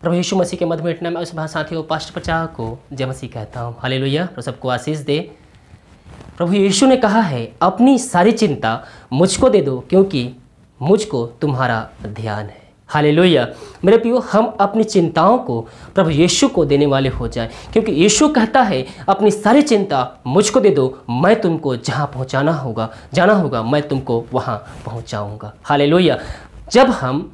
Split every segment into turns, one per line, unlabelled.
प्रभु यीशु मसीह के मधुर नाम में उस साथियों पास्टर प्रचार को जय मसीह कहता हूँ। हालेलुया। तो सबको आशीष दे। प्रभु यीशु ने कहा है अपनी सारी चिंता मुझको दे दो क्योंकि मुझको तुम्हारा ध्यान है। हालेलुया। मेरे प्रियो, हम अपनी चिंताओं को प्रभु यीशु को देने वाले हो जाएं, क्योंकि यीशु कहता है अपनी सारी चिंता मुझको दे दो, मैं तुमको जहाँ पहुँचाना होगा जाना होगा मैं तुमको वहाँ पहुँचाऊँगा। हालेलुया। जब हम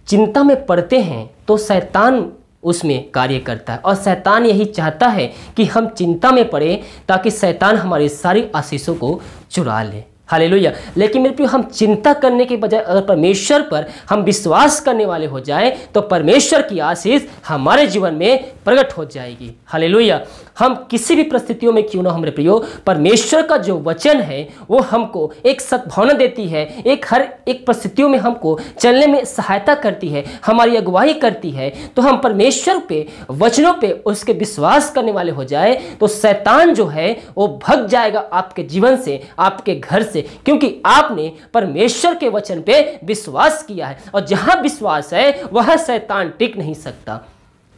चिंता में पड़ते हैं तो शैतान उसमें कार्य करता है और शैतान यही चाहता है कि हम चिंता में पड़े ताकि शैतान हमारी सारी आशीषों को चुरा ले। हालेलुया। लेकिन मेरे प्रिय, हम चिंता करने के बजाय अगर परमेश्वर पर हम विश्वास करने वाले हो जाएं तो परमेश्वर की आशीष हमारे जीवन में प्रकट हो जाएगी। हालेलुया। हम किसी भी परिस्थितियों में क्यों ना हो मेरे प्रियो, परमेश्वर का जो वचन है वो हमको एक सद्भावना देती है, हर एक परिस्थितियों में हमको चलने में सहायता करती है, हमारी अगुवाई करती है। तो हम परमेश्वर पे वचनों पे उसके विश्वास करने वाले हो जाए तो शैतान जो है वो भग जाएगा आपके जीवन से, आपके घर से, क्योंकि आपने परमेश्वर के वचन पे विश्वास किया है। और जहां विश्वास है वहां शैतान टिक नहीं सकता।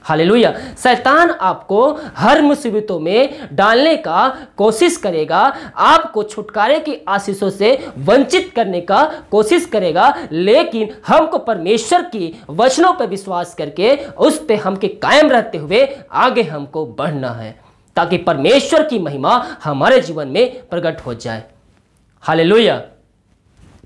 हालेलुया। शैतान आपको हर मुसीबतों में डालने का कोशिश करेगा, आपको छुटकारे की आशीषों से वंचित करने का कोशिश करेगा, लेकिन हमको परमेश्वर की वचनों पर विश्वास करके उस पे हमके कायम रहते हुए आगे हमको बढ़ना है ताकि परमेश्वर की महिमा हमारे जीवन में प्रकट हो जाए। हालेलुया।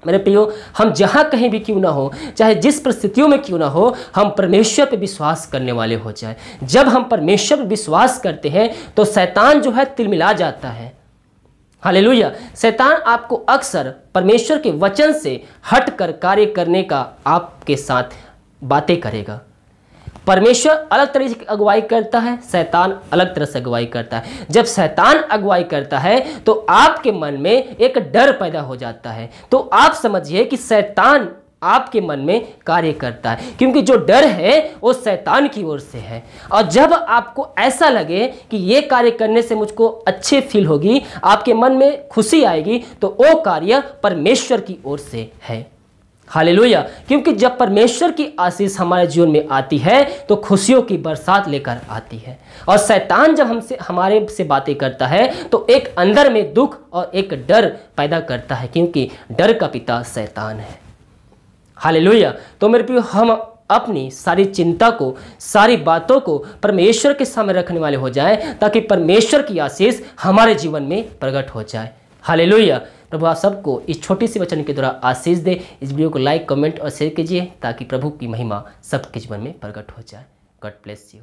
मेरे प्रियो, हम जहाँ कहीं भी क्यों ना हो, चाहे जिस परिस्थितियों में क्यों ना हो, हम परमेश्वर पे विश्वास करने वाले हो जाए। जब हम परमेश्वर पे विश्वास करते हैं तो शैतान जो है तिलमिला जाता है। हालेलुया। शैतान आपको अक्सर परमेश्वर के वचन से हटकर कार्य करने का आपके साथ बातें करेगा। परमेश्वर अलग तरह से अगुवाई करता है, शैतान अलग तरह से अगुवाई करता है। जब शैतान अगुवाई करता है तो आपके मन में एक डर पैदा हो जाता है। तो आप समझिए कि शैतान आपके मन में कार्य करता है, क्योंकि जो डर है वो शैतान की ओर से है। और जब आपको ऐसा लगे कि ये कार्य करने से मुझको अच्छे फील होगी, आपके मन में खुशी आएगी, तो वो कार्य परमेश्वर की ओर से है। हालेलुया। क्योंकि जब परमेश्वर की आशीष हमारे जीवन में आती है तो खुशियों की बरसात लेकर आती है। और शैतान जब हमारे से बातें करता है तो एक अंदर में दुख और एक डर पैदा करता है, क्योंकि डर का पिता शैतान है। हालेलुया। तो मेरे प्रिय, हम अपनी सारी चिंता को, सारी बातों को परमेश्वर के सामने रखने वाले हो जाएं ताकि परमेश्वर की आशीष हमारे जीवन में प्रकट हो जाए। हालेलुया। प्रभु आप सबको इस छोटी सी वचन के द्वारा आशीष दे। इस वीडियो को लाइक, कमेंट और शेयर कीजिए ताकि प्रभु की महिमा सबके जीवन में प्रकट हो जाए। God bless you.